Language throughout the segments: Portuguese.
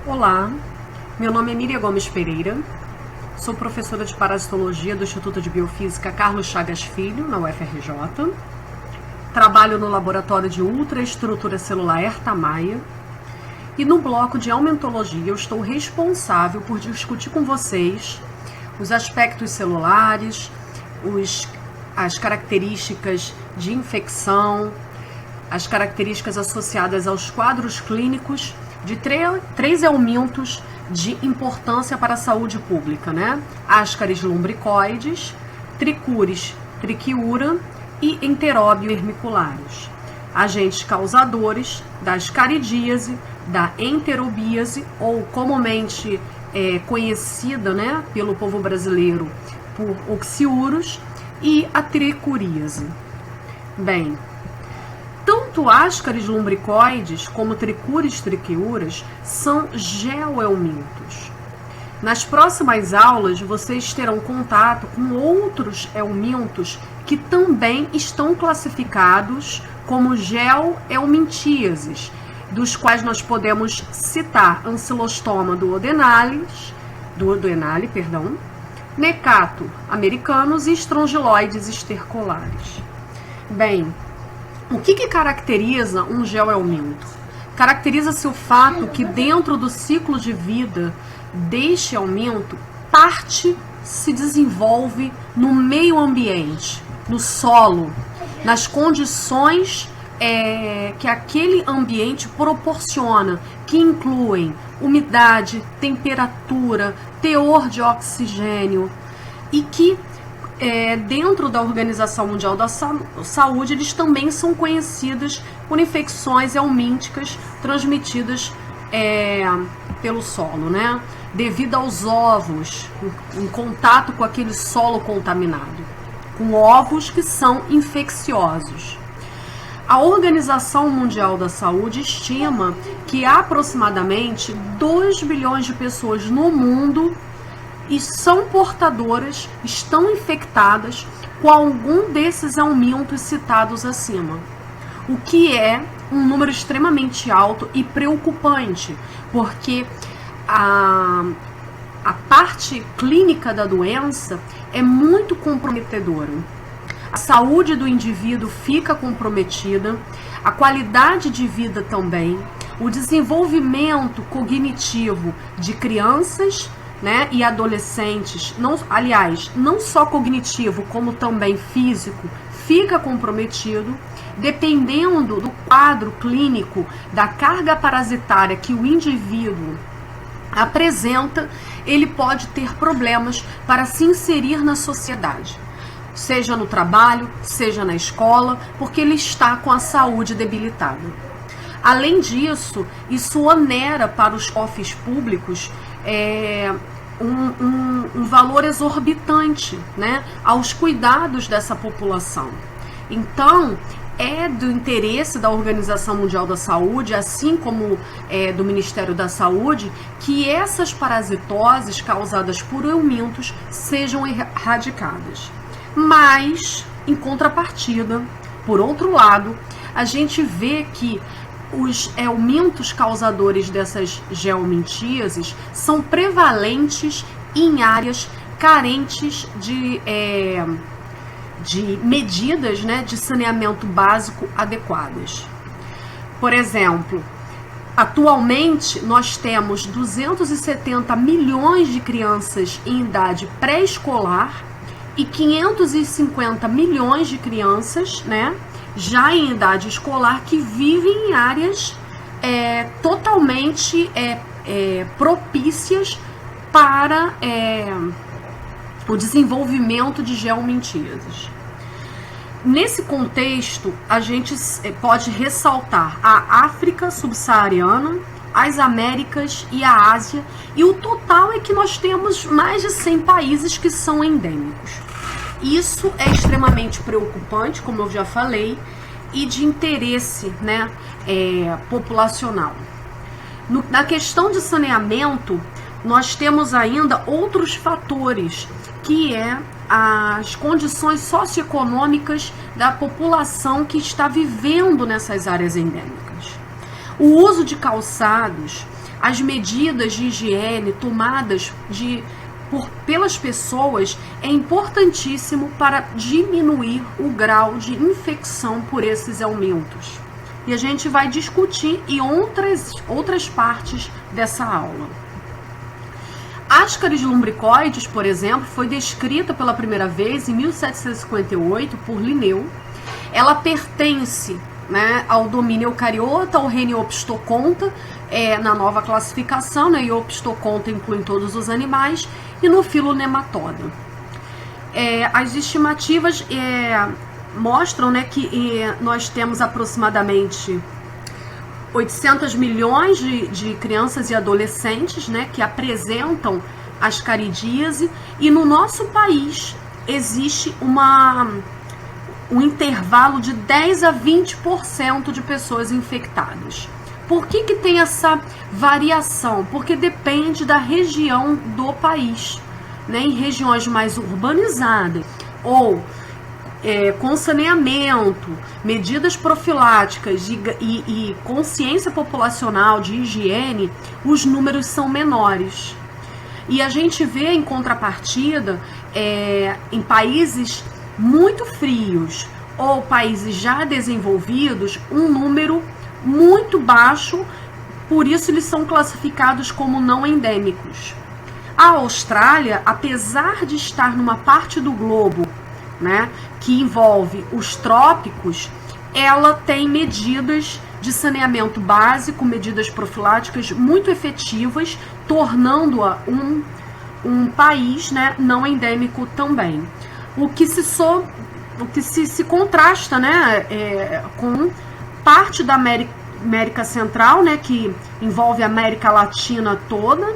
Olá, meu nome é Miriam Gomes Pereira, sou professora de parasitologia do Instituto de Biofísica Carlos Chagas Filho, na UFRJ. Trabalho no laboratório de ultraestrutura celular Herta Maia e no bloco de aumentologia eu estou responsável por discutir com vocês os aspectos celulares, as características de infecção, as características associadas aos quadros clínicos de três eumintos de importância para a saúde pública, né? Ascaris lumbricoides, Trichuris trichiura e Enteróbio vermicularis. Agentes causadores da ascaridíase, da enterobíase, ou comumente conhecida, né, pelo povo brasileiro por oxiurus, e a trichuríase. Bem, tanto ascaris lumbricoides como Trichuris trichiuras são geoelmintos. Nas próximas aulas, vocês terão contato com outros elmintos que também estão classificados como geoelmintíases, dos quais nós podemos citar Ancylostoma duodenale, Necato americanus e Strongyloides stercolaris. Bem, o que caracteriza um geoelminto? Caracteriza-se o fato que dentro do ciclo de vida deste elminto, parte se desenvolve no meio ambiente, no solo, nas condições que aquele ambiente proporciona, que incluem umidade, temperatura, teor de oxigênio, e que dentro da Organização Mundial da Saúde, eles também são conhecidos por infecções helmínticas transmitidas pelo solo, né? Devido aos ovos, em contato com aquele solo contaminado, com ovos que são infecciosos. A Organização Mundial da Saúde estima que aproximadamente 2 bilhões de pessoas no mundo e são portadoras, estão infectadas com algum desses elmintos citados acima, o que é um número extremamente alto e preocupante, porque a parte clínica da doença é muito comprometedora. A saúde do indivíduo fica comprometida, a qualidade de vida também, o desenvolvimento cognitivo de crianças, né, e adolescentes, não só cognitivo, como também físico, fica comprometido, dependendo do quadro clínico, da carga parasitária que o indivíduo apresenta, ele pode ter problemas para se inserir na sociedade, seja no trabalho, seja na escola, porque ele está com a saúde debilitada. Além disso, isso onera para os cofres públicos um valor exorbitante, né, aos cuidados dessa população. Então, é do interesse da Organização Mundial da Saúde, assim como do Ministério da Saúde, que essas parasitoses causadas por eumintos sejam erradicadas. Mas, em contrapartida, por outro lado, a gente vê que os eumintos causadores dessas geomintíases são prevalentes em áreas carentes de medidas, né, de saneamento básico adequadas. Por exemplo, atualmente nós temos 270 milhões de crianças em idade pré-escolar e 550 milhões de crianças, né, já em idade escolar, que vivem em áreas totalmente propícias para o desenvolvimento de geomintíases. Nesse contexto, a gente pode ressaltar a África subsaariana, as Américas e a Ásia, e o total é que nós temos mais de 100 países que são endêmicos. Isso é extremamente preocupante, como eu já falei, e de interesse, né, populacional. Na questão de saneamento, nós temos ainda outros fatores, que as condições socioeconômicas da população que está vivendo nessas áreas endêmicas. O uso de calçados, as medidas de higiene tomadas pelas pessoas é importantíssimo para diminuir o grau de infecção por esses aumentos. E a gente vai discutir em outras partes dessa aula. Ascaris lumbricoides, por exemplo, foi descrita pela primeira vez em 1758 por Linneu. Ela pertence, né, ao domínio eucariota, ao reino Opisthoconta, na nova classificação, né, e Opisthoconta inclui todos os animais, e no filo Nematoda. As estimativas mostram, né, que nós temos aproximadamente 800 milhões de crianças e adolescentes, né, que apresentam ascaridíase, e no nosso país existe um intervalo de 10 a 20% de pessoas infectadas. Por que tem essa variação? Porque depende da região do país, né? Em regiões mais urbanizadas ou com saneamento, medidas profiláticas e consciência populacional de higiene, os números são menores. E a gente vê, em contrapartida, em países muito frios ou países já desenvolvidos, um número muito baixo, por isso eles são classificados como não endêmicos. A Austrália, apesar de estar numa parte do globo, né, que envolve os trópicos, ela tem medidas de saneamento básico, medidas profiláticas muito efetivas, tornando-a um país, né, não endêmico também. O que se contrasta, né, com parte da América Central, né, que envolve a América Latina toda,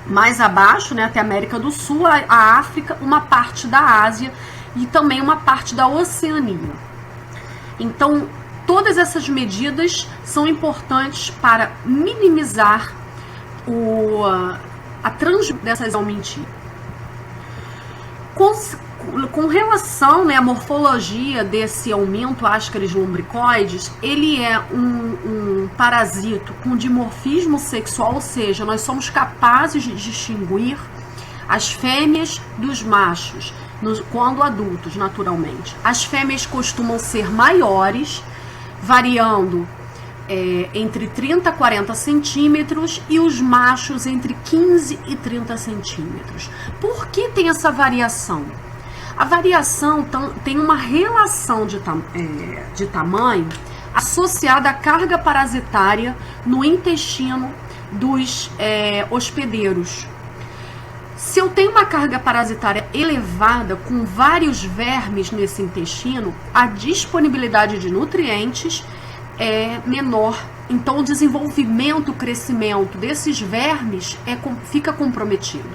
mais abaixo, né, até a América do Sul, a África, uma parte da Ásia e também uma parte da Oceania. Então, todas essas medidas são importantes para minimizar a transmissão dessas aumentícias. Com relação, né, à morfologia desse aumento Ascaris lumbricoides, ele é um parasito com dimorfismo sexual, ou seja, nós somos capazes de distinguir as fêmeas dos machos, quando adultos, naturalmente. As fêmeas costumam ser maiores, variando entre 30 a 40 centímetros, e os machos entre 15 e 30 centímetros. Por que tem essa variação? A variação tem uma relação de tamanho associada à carga parasitária no intestino dos hospedeiros. Se eu tenho uma carga parasitária elevada com vários vermes nesse intestino, a disponibilidade de nutrientes é menor. Então, o desenvolvimento, o crescimento desses vermes fica comprometido.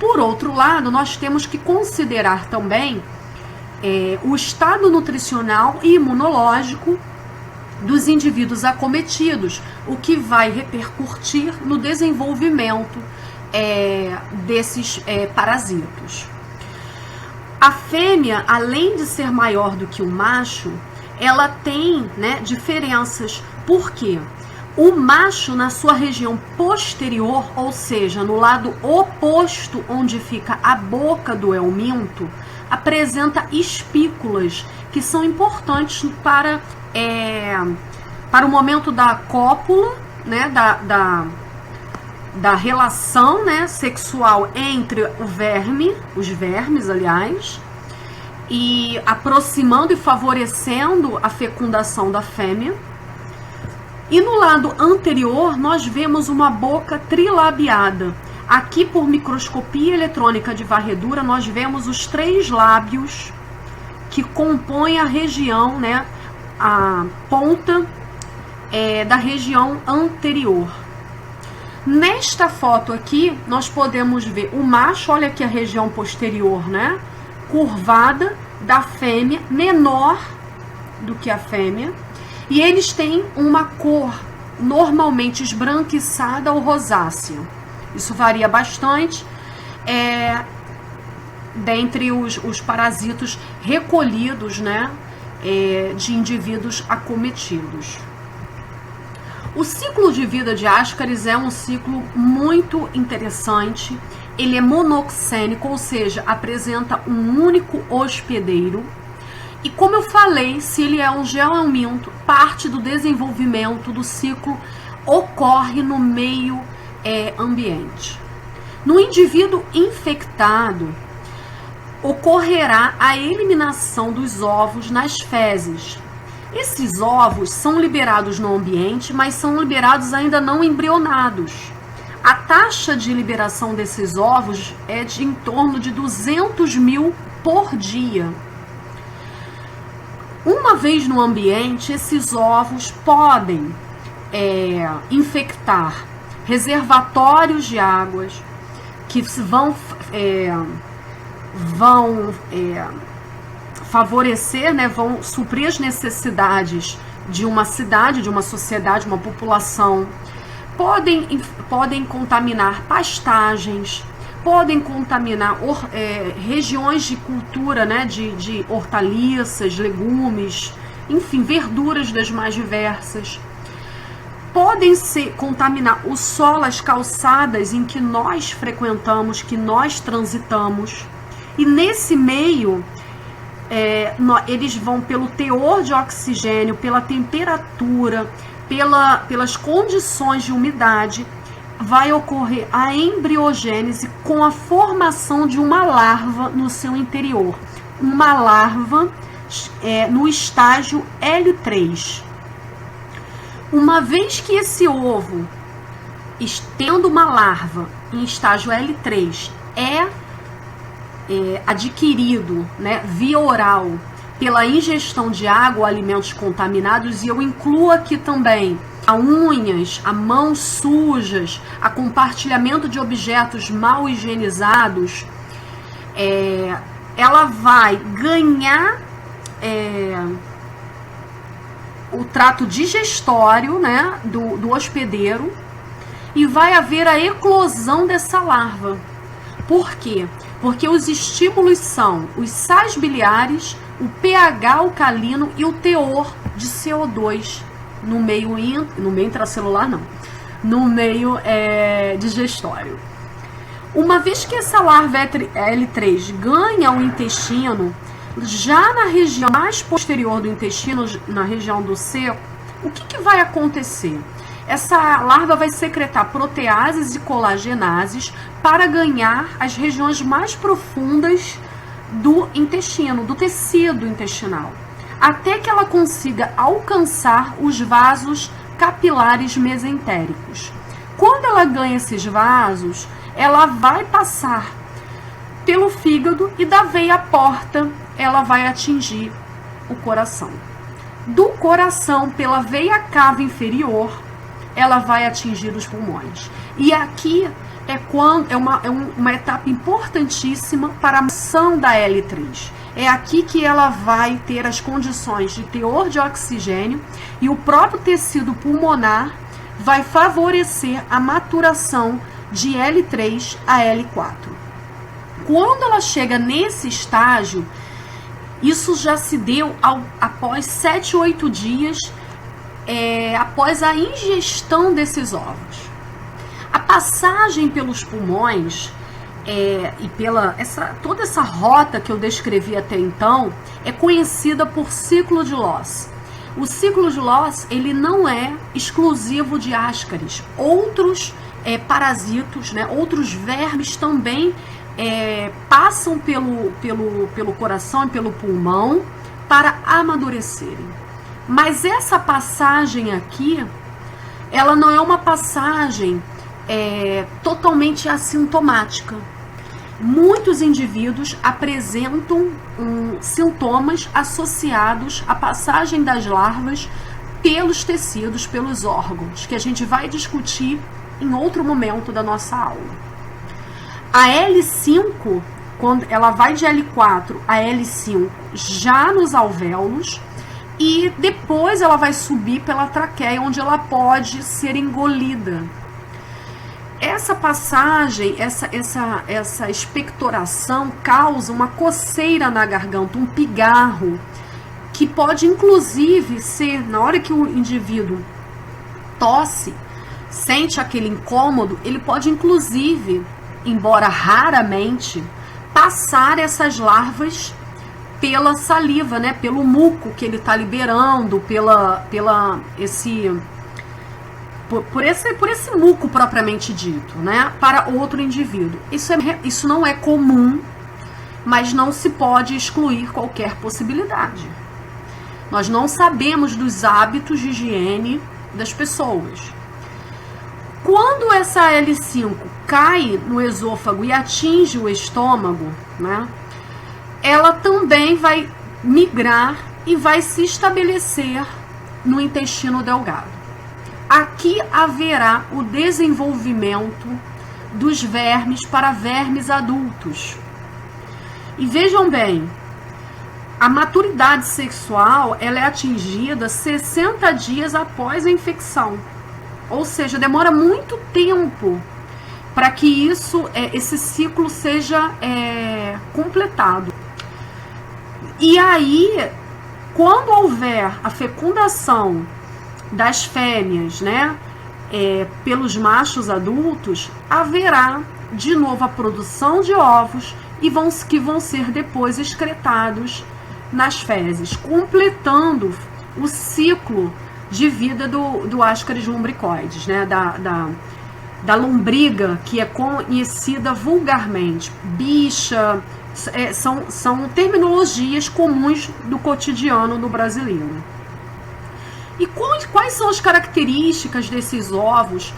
Por outro lado, nós temos que considerar também o estado nutricional e imunológico dos indivíduos acometidos, o que vai repercutir no desenvolvimento desses parasitos. A fêmea, além de ser maior do que o macho, ela tem, né, diferenças. Por quê? O macho, na sua região posterior, ou seja, no lado oposto onde fica a boca do euminto, apresenta espículas que são importantes para o momento da cópula, né, da relação, né, sexual entre os vermes, aliás, e aproximando e favorecendo a fecundação da fêmea. E no lado anterior, nós vemos uma boca trilabiada. Aqui, por microscopia eletrônica de varredura, nós vemos os 3 lábios que compõem a região, né, a ponta da região anterior. Nesta foto aqui, nós podemos ver o macho, olha aqui a região posterior, né, curvada, da fêmea, menor do que a fêmea. E eles têm uma cor normalmente esbranquiçada ou rosácea. Isso varia bastante dentre os parasitos recolhidos, né, de indivíduos acometidos. O ciclo de vida de Ascaris é um ciclo muito interessante. Ele é monoxênico, ou seja, apresenta um único hospedeiro. E como eu falei, se ele é um geoelminto, parte do desenvolvimento do ciclo ocorre no meio ambiente. No indivíduo infectado, ocorrerá a eliminação dos ovos nas fezes. Esses ovos são liberados no ambiente, mas são liberados ainda não embrionados. A taxa de liberação desses ovos é de em torno de 200 mil por dia. Uma vez no ambiente, esses ovos podem infectar reservatórios de águas que vão favorecer, né, vão suprir as necessidades de uma cidade, de uma sociedade, uma população. Podem contaminar pastagens, podem contaminar regiões de cultura, né, de hortaliças, legumes, enfim, verduras das mais diversas. Podem contaminar o solo, as calçadas em que nós frequentamos, que nós transitamos. E nesse meio, eles vão pelo teor de oxigênio, pela temperatura, pelas condições de umidade, vai ocorrer a embriogênese com a formação de uma larva no seu interior. Uma larva no estágio L3. Uma vez que esse ovo, tendo uma larva em estágio L3, adquirido, né, via oral pela ingestão de água ou alimentos contaminados, e eu incluo aqui também a unhas, a mãos sujas, a compartilhamento de objetos mal higienizados, ela vai ganhar o trato digestório, né, do hospedeiro, e vai haver a eclosão dessa larva. Por quê? Porque os estímulos são os sais biliares, o pH alcalino e o teor de CO2 no meio intracelular, não, no meio digestório. Uma vez que essa larva L3 ganha o intestino, já na região mais posterior do intestino, na região do seco, o que vai acontecer? Essa larva vai secretar proteases e colagenases para ganhar as regiões mais profundas do intestino, do tecido intestinal, até que ela consiga alcançar os vasos capilares mesentéricos. Quando ela ganha esses vasos, ela vai passar pelo fígado e da veia porta ela vai atingir o coração. Do coração, pela veia cava inferior, ela vai atingir os pulmões. E aqui é uma etapa importantíssima para a ação da L3. É aqui que ela vai ter as condições de teor de oxigênio e o próprio tecido pulmonar vai favorecer a maturação de L3 a L4. Quando ela chega nesse estágio, isso já se deu após 7, 8 dias após a ingestão desses ovos. A passagem pelos pulmões e toda essa rota que eu descrevi até então é conhecida por ciclo de Loss. O ciclo de Loss, ele não é exclusivo de Ascaris. Outros parasitos, né, outros vermes também passam pelo coração e pelo pulmão para amadurecerem. Mas essa passagem aqui, ela não é uma passagem totalmente assintomática. Muitos indivíduos apresentam sintomas associados à passagem das larvas pelos tecidos, pelos órgãos, que a gente vai discutir em outro momento da nossa aula. A L5, quando ela vai de L4 a L5 já nos alvéolos, e depois ela vai subir pela traqueia, onde ela pode ser engolida. Essa passagem, essa expectoração causa uma coceira na garganta, um pigarro, que pode inclusive ser, na hora que o indivíduo tosse, sente aquele incômodo, ele pode inclusive, embora raramente, passar essas larvas pela saliva, né, pelo muco que ele está liberando, por esse muco propriamente dito, né, para outro indivíduo. Isso não é comum, mas não se pode excluir qualquer possibilidade. Nós não sabemos dos hábitos de higiene das pessoas. Quando essa L5 cai no esôfago e atinge o estômago, né, ela também vai migrar e vai se estabelecer no intestino delgado. Aqui haverá o desenvolvimento dos vermes para vermes adultos. E vejam bem, a maturidade sexual ela é atingida 60 dias após a infecção. Ou seja, demora muito tempo para que esse ciclo seja completado. E aí, quando houver a fecundação das fêmeas, né, pelos machos adultos, haverá de novo a produção de ovos que vão ser depois excretados nas fezes, completando o ciclo de vida do Ascaris lumbricoides, né, da lombriga, que é conhecida vulgarmente, bicha. São terminologias comuns do cotidiano do brasileiro. E quais são as características desses ovos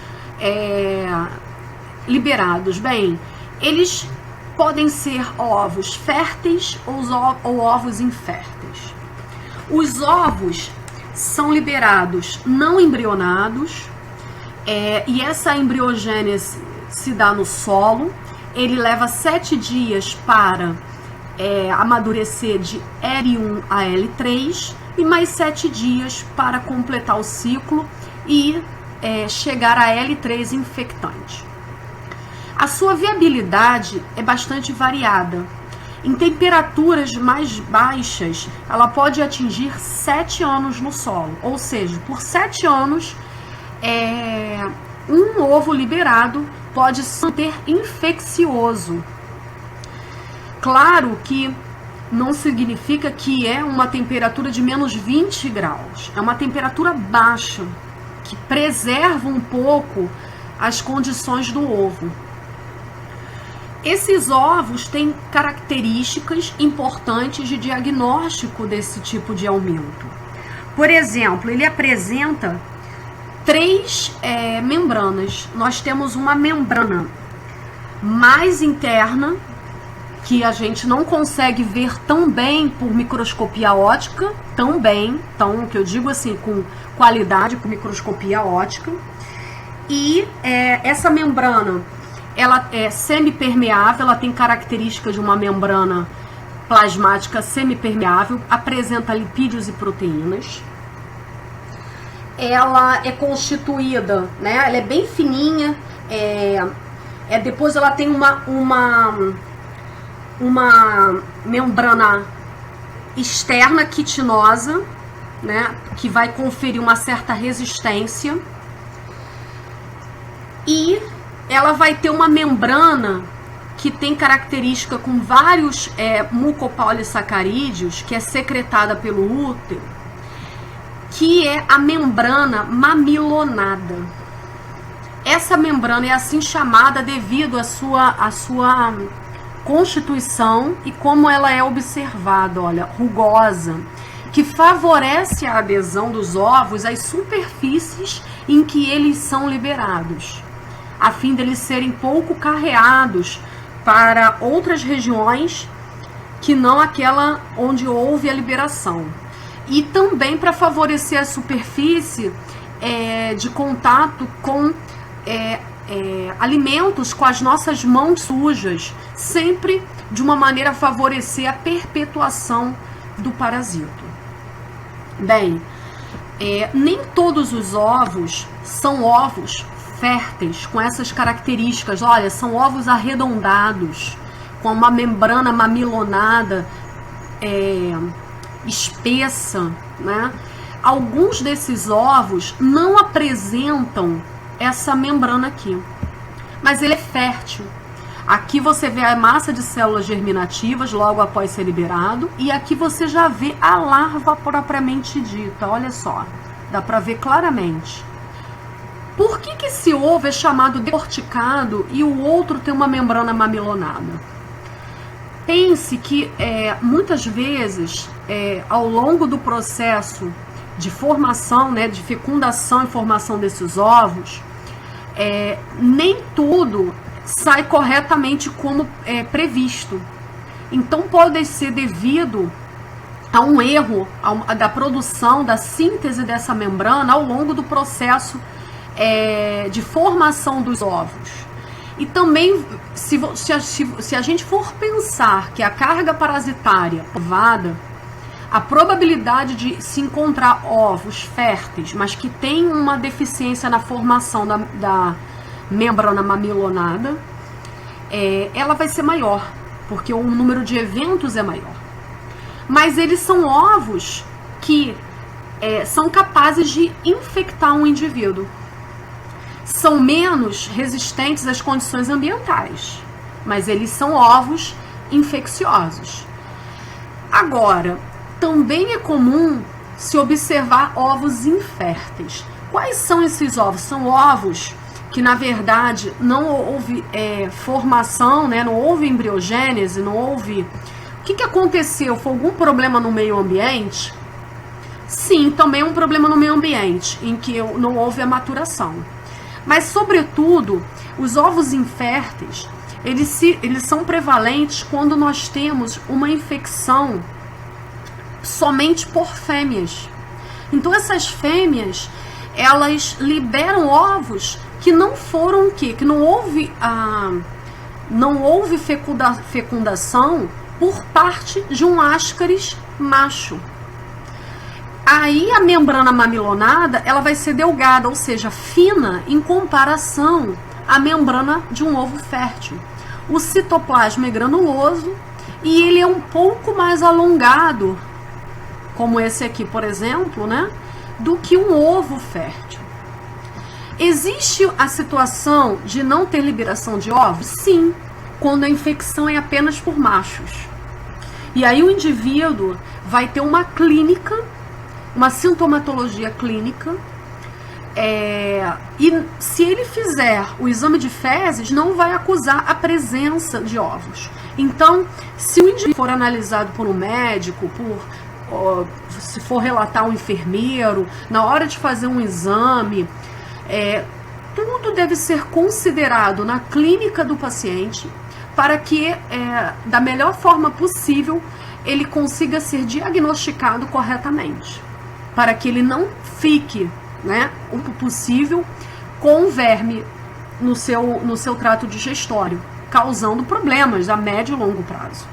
liberados? Bem, eles podem ser ovos férteis ou ovos inférteis. Os ovos são liberados não embrionados, e essa embriogênese se dá no solo. Ele leva 7 dias para amadurecer de L1 a L3 e mais 7 dias para completar o ciclo e chegar a L3 infectante. A sua viabilidade é bastante variada. Em temperaturas mais baixas, ela pode atingir 7 anos no solo, ou seja, por 7 anos, um ovo liberado pode se manter infeccioso. Claro que não significa que é uma temperatura de menos 20 graus. É uma temperatura baixa, que preserva um pouco as condições do ovo. Esses ovos têm características importantes de diagnóstico desse tipo de aumento. Por exemplo, ele apresenta 3 membranas. Nós temos uma membrana mais interna, que a gente não consegue ver tão bem por microscopia óptica, que eu digo assim, com qualidade por microscopia óptica. E essa membrana, ela é semipermeável, ela tem características de uma membrana plasmática semipermeável, apresenta lipídios e proteínas. Ela é constituída, né? Ela é bem fininha. Depois ela tem uma membrana externa quitinosa, né? Que vai conferir uma certa resistência. E ela vai ter uma membrana que tem característica com vários mucopolissacarídeos, que é secretada pelo útero, que é a membrana mamilonada. Essa membrana é assim chamada devido à sua constituição e como ela é observada, olha, rugosa, que favorece a adesão dos ovos às superfícies em que eles são liberados, a fim deles serem pouco carreados para outras regiões que não aquela onde houve a liberação. E também para favorecer a superfície de contato com alimentos com as nossas mãos sujas, sempre de uma maneira a favorecer a perpetuação do parasito. Bem, nem todos os ovos são ovos férteis com essas características. Olha, são ovos arredondados, com uma membrana mamilonada espessa, né? alguns desses ovos não apresentam essa membrana aqui, mas ele é fértil. Aqui você vê a massa de células germinativas logo após ser liberado, e aqui você já vê a larva propriamente dita. Olha só, dá para ver claramente. Por que que esse ovo é chamado decorticado e o outro tem uma membrana mamilonada? Pense que muitas vezes, ao longo do processo de formação, né, de fecundação e formação desses ovos, nem tudo sai corretamente como previsto. Então pode ser devido a um erro da produção, da síntese dessa membrana ao longo do processo de formação dos ovos. E também, se a gente for pensar que a carga parasitária provada, a probabilidade de se encontrar ovos férteis, mas que tem uma deficiência na formação da membrana mamilonada, ela vai ser maior, porque o número de eventos é maior. Mas eles são ovos que são capazes de infectar um indivíduo. São menos resistentes às condições ambientais, mas eles são ovos infecciosos. Agora, também é comum se observar ovos inférteis. Quais são esses ovos? São ovos que, na verdade, não houve formação, né? Não houve embriogênese, não houve... O que aconteceu? Foi algum problema no meio ambiente? Sim, também um problema no meio ambiente, em que não houve a maturação. Mas, sobretudo, os ovos inférteis, eles são prevalentes quando nós temos uma infecção somente por fêmeas. Então, essas fêmeas, elas liberam ovos que não foram o quê? Que não houve fecundação por parte de um ascaris macho. Aí a membrana mamilonada, ela vai ser delgada, ou seja, fina em comparação à membrana de um ovo fértil. O citoplasma é granuloso e ele é um pouco mais alongado, como esse aqui, por exemplo, né, do que um ovo fértil. Existe a situação de não ter liberação de ovos? Sim, quando a infecção é apenas por machos. E aí o indivíduo vai ter uma clínica, uma sintomatologia clínica, e se ele fizer o exame de fezes, não vai acusar a presença de ovos. Então, se o indivíduo for analisado por um médico, se for relatar um enfermeiro, na hora de fazer um exame, tudo deve ser considerado na clínica do paciente para que, da melhor forma possível, ele consiga ser diagnosticado corretamente, para que ele não fique, né, o possível, com verme no seu trato digestório, causando problemas a médio e longo prazo.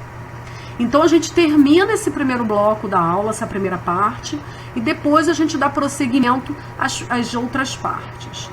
Então a gente termina esse primeiro bloco da aula, essa primeira parte, e depois a gente dá prosseguimento às outras partes.